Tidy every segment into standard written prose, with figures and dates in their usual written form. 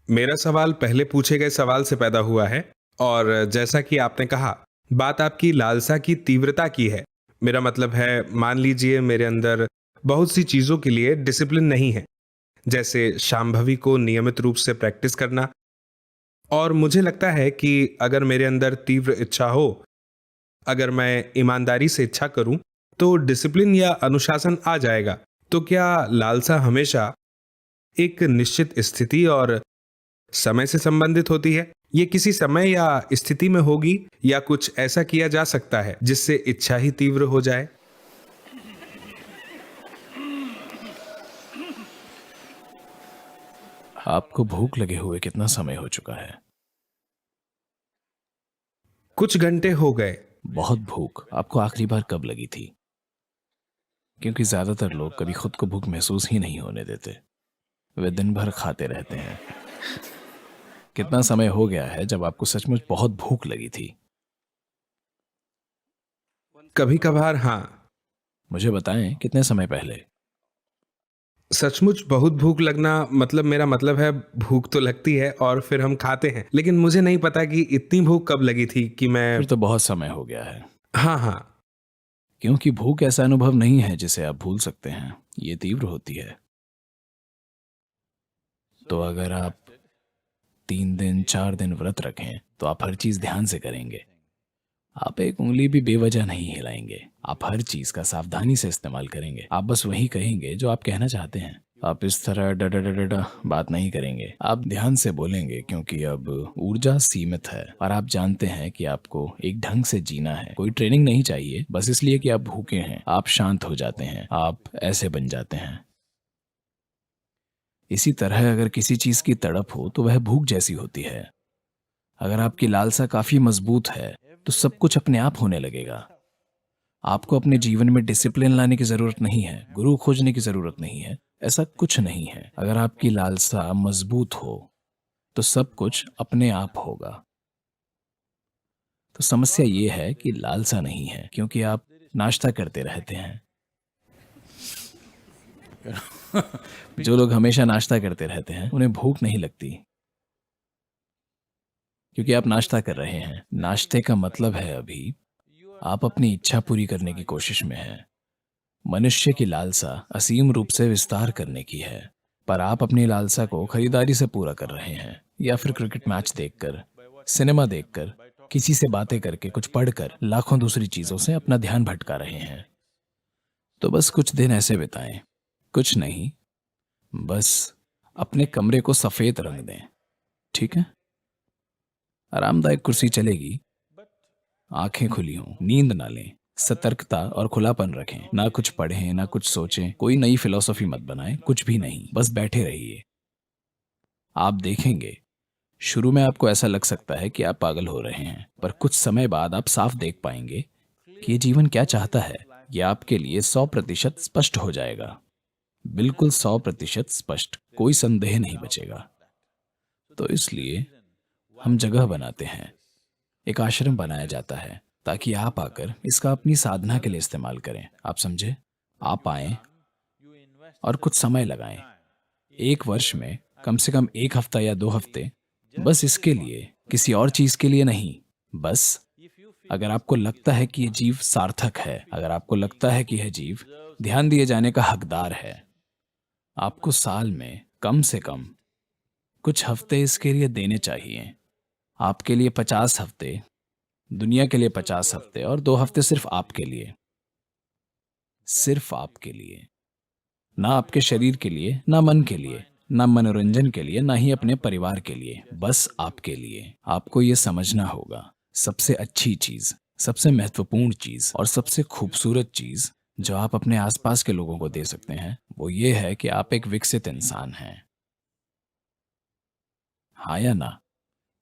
मेरा सवाल पहले पूछे गए सवाल से पैदा हुआ है और जैसा कि आपने कहा, बात आपकी लालसा की तीव्रता की है। मेरा मतलब है, मान लीजिए मेरे अंदर बहुत सी चीज़ों के लिए डिसिप्लिन नहीं है, जैसे शांभवी को नियमित रूप से प्रैक्टिस करना। और मुझे लगता है कि अगर मेरे अंदर तीव्र इच्छा हो, अगर मैं ईमानदारी से इच्छा करूं, तो डिसिप्लिन या अनुशासन आ जाएगा। तो क्या लालसा हमेशा एक निश्चित स्थिति और समय से संबंधित होती है? ये किसी समय या स्थिति में होगी, या कुछ ऐसा किया जा सकता है जिससे इच्छा ही तीव्र हो जाए? आपको भूख लगे हुए कितना समय हो चुका है? कुछ घंटे हो गए। बहुत भूख आपको आखिरी बार कब लगी थी? क्योंकि ज्यादातर लोग कभी खुद को भूख महसूस ही नहीं होने देते। वे दिन भर खाते रहते हैं। कितना समय हो गया है जब आपको सचमुच बहुत भूख लगी थी? कभी कभार हाँ। मुझे बताएं, कितने समय पहले? सचमुच बहुत भूख लगना, मतलब मेरा मतलब है, भूख तो लगती है और फिर हम खाते हैं, लेकिन मुझे नहीं पता कि इतनी भूख कब लगी थी कि मैं। फिर तो बहुत समय हो गया है। हाँ हाँ। क्योंकि भूख ऐसा अनुभव नहीं है जिसे आप भूल सकते हैं। ये तीव्र होती है। तो अगर आप 3 दिन 4 दिन व्रत रखें तो आप हर चीज ध्यान से करेंगे। आप एक उंगली भी बेवजह नहीं हिलाएंगे। आप हर चीज का सावधानी से इस्तेमाल करेंगे। आप बस वही कहेंगे जो आप कहना चाहते हैं। आप इस तरह डा डा डा डा डा बात नहीं करेंगे। आप ध्यान से बोलेंगे, क्योंकि अब ऊर्जा सीमित है और आप जानते हैं कि आपको एक ढंग से जीना है। कोई ट्रेनिंग नहीं चाहिए, बस इसलिए कि आप भूखे हैं। आप शांत हो जाते हैं, आप ऐसे बन जाते हैं। इसी तरह अगर किसी चीज की तड़प हो तो वह भूख जैसी होती है। अगर आपकी लालसा काफी मजबूत है तो सब कुछ अपने आप होने लगेगा। आपको अपने जीवन में डिसिप्लिन लाने की जरूरत नहीं है, गुरु खोजने की जरूरत नहीं है, ऐसा कुछ नहीं है। अगर आपकी लालसा मजबूत हो तो सब कुछ अपने आप होगा। तो समस्या ये है कि लालसा नहीं है, क्योंकि आप नाश्ता करते रहते हैं। जो लोग हमेशा नाश्ता करते रहते हैं उन्हें भूख नहीं लगती, क्योंकि आप नाश्ता कर रहे हैं। नाश्ते का मतलब है अभी आप अपनी इच्छा पूरी करने की कोशिश में हैं। मनुष्य की लालसा असीम रूप से विस्तार करने की है, पर आप अपनी लालसा को खरीदारी से पूरा कर रहे हैं, या फिर क्रिकेट मैच देखकर, सिनेमा देखकर, किसी से बातें करके, कुछ पढ़कर, लाखों दूसरी चीजों से अपना ध्यान भटका रहे हैं। तो बस कुछ दिन ऐसे बिताएं। कुछ नहीं, बस अपने कमरे को सफेद रंग दें। ठीक है? आरामदायक कुर्सी चलेगी। आंखें खुली हों, नींद ना लें। सतर्कता और खुलापन रखें। ना कुछ पढ़ें, ना कुछ सोचें। कोई नई फिलॉसफी मत बनाएं, कुछ भी नहीं, बस बैठे रहिए। आप देखेंगे, शुरू में आपको ऐसा लग सकता है कि आप पागल हो रहे हैं, पर कुछ समय बाद आप साफ देख पाएंगे कि ये जीवन क्या चाहता है। ये आपके लिए 100% स्पष्ट हो जाएगा। बिल्कुल 100% स्पष्ट, कोई संदेह नहीं बचेगा। तो इसलिए हम जगह बनाते हैं, एक आश्रम बनाया जाता है, ताकि आप आकर इसका अपनी साधना के लिए इस्तेमाल करें। आप समझे? आप आए और कुछ समय लगाएं। 1 वर्ष में कम से कम 1 हफ्ता या 2 हफ्ते, बस इसके लिए, किसी और चीज के लिए नहीं। बस अगर आपको लगता है कि यह जीव सार्थक है, अगर आपको लगता है कि यह जीव ध्यान दिए जाने का हकदार है, आपको साल में कम से कम कुछ हफ्ते इसके लिए देने चाहिए। आपके लिए 50 हफ्ते, दुनिया के लिए 50 हफ्ते, और 2 हफ्ते सिर्फ आपके लिए। सिर्फ आपके लिए। ना आपके शरीर के लिए, ना मन के लिए, ना मनोरंजन के लिए, ना ही अपने परिवार के लिए, बस आपके लिए। आपको ये समझना होगा, सबसे अच्छी चीज, सबसे महत्वपूर्ण चीज और सबसे खूबसूरत चीज जो आप अपने आसपास के लोगों को दे सकते हैं, वो ये है कि आप एक विकसित इंसान हैं। हाँ या ना?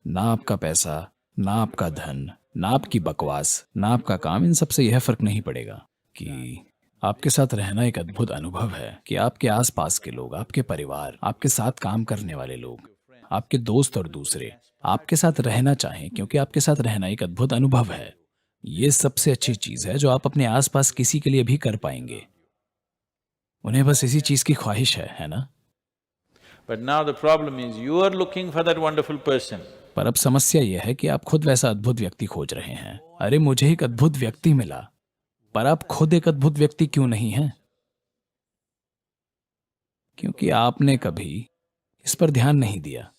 ना आपका पैसा, ना आपका धन, ना आपकी बकवास, ना आपका काम, इन सबसे यह फर्क नहीं पड़ेगा कि आपके साथ रहना एक अद्भुत अनुभव है। कि आपके आसपास के लोग, आपके परिवार, आपके साथ काम करने वाले लोग, आपके दोस्त और दूसरे आपके साथ रहना चाहें, क्योंकि आपके साथ रहना एक अद्भुत अनुभव है। ये सबसे अच्छी चीज है जो आप अपने आसपास किसी के लिए भी कर पाएंगे। उन्हें बस इसी चीज की ख्वाहिश है ना? But now the problem is you are looking for that wonderful person. पर अब समस्या यह है कि आप खुद वैसा अद्भुत व्यक्ति खोज रहे हैं। अरे मुझे एक अद्भुत व्यक्ति मिला, पर आप खुद एक अद्भुत व्यक्ति क्यों नहीं हैं? क्योंकि आपने कभी इस पर ध्यान नहीं दिया।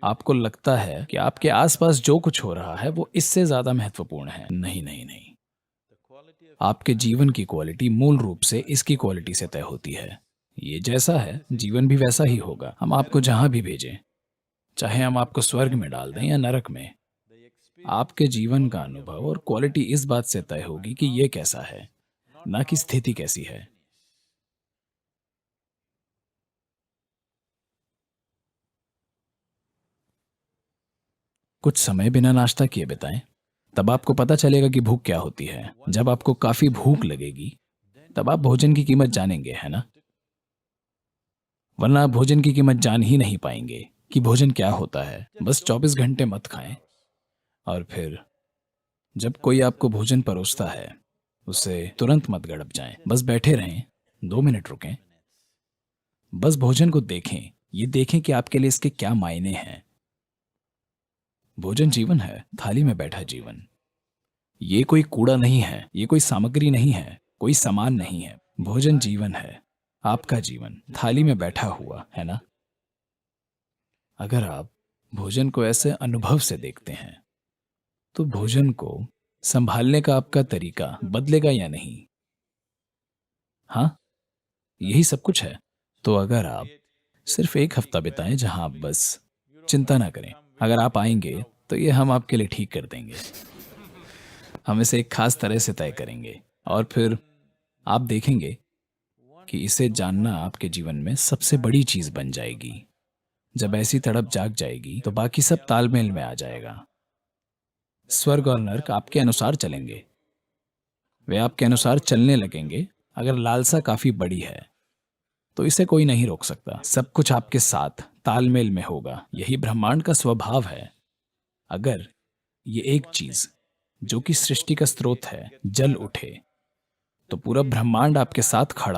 आपको लगता है कि आपके आसपास जो कुछ हो रहा है वो इससे ज्यादा महत्वपूर्ण है। नहीं नहीं नहीं, आपके जीवन की क्वालिटी मूल रूप से इसकी क्वालिटी से तय होती है। ये जैसा है जीवन भी वैसा ही होगा। हम आपको जहां भी भेजें, चाहे हम आपको स्वर्ग में डाल दें या नरक में, आपके जीवन का अनुभव और क्वालिटी इस बात से तय होगी कि ये कैसा है, ना कि स्थिति कैसी है। कुछ समय बिना नाश्ता किए बिताएं, तब आपको पता चलेगा कि भूख क्या होती है। जब आपको काफी भूख लगेगी तब आप भोजन की कीमत जानेंगे, है ना? वरना आप भोजन की कीमत जान ही नहीं पाएंगे कि भोजन क्या होता है। बस 24 घंटे मत खाएं, और फिर जब कोई आपको भोजन परोसता है उसे तुरंत मत गड़प जाएं। बस बैठे रहें, 2 मिनट रुकें, बस भोजन को देखें। ये देखें कि आपके लिए इसके क्या मायने हैं। भोजन जीवन है, थाली में बैठा जीवन। ये कोई कूड़ा नहीं है, ये कोई सामग्री नहीं है, कोई सामान नहीं है। भोजन जीवन है, आपका जीवन थाली में बैठा हुआ है ना। अगर आप भोजन को ऐसे अनुभव से देखते हैं तो भोजन को संभालने का आपका तरीका बदलेगा या नहीं? हाँ, यही सब कुछ है। तो अगर आप सिर्फ 1 हफ्ता बिताएं जहां आप बस चिंता ना करें, अगर आप आएंगे तो ये हम आपके लिए ठीक कर देंगे। हम इसे एक खास तरह से तय करेंगे और फिर आप देखेंगे कि इसे जानना आपके जीवन में सबसे बड़ी चीज बन जाएगी। जब ऐसी तड़प जाग जाएगी तो बाकी सब तालमेल में आ जाएगा। स्वर्ग और नरक आपके अनुसार चलेंगे, वे आपके अनुसार चलने लगेंगे। अगर लालसा काफी बड़ी है तो इसे कोई नहीं रोक सकता। सब कुछ आपके साथ तालमेल में होगा। यही ब्रह्मांड का स्वभाव है। अगर ये एक चीज जो कि सृष्टि का स्रोत है जल उठे तो पूरा ब्रह्मांड आपके साथ खड़ा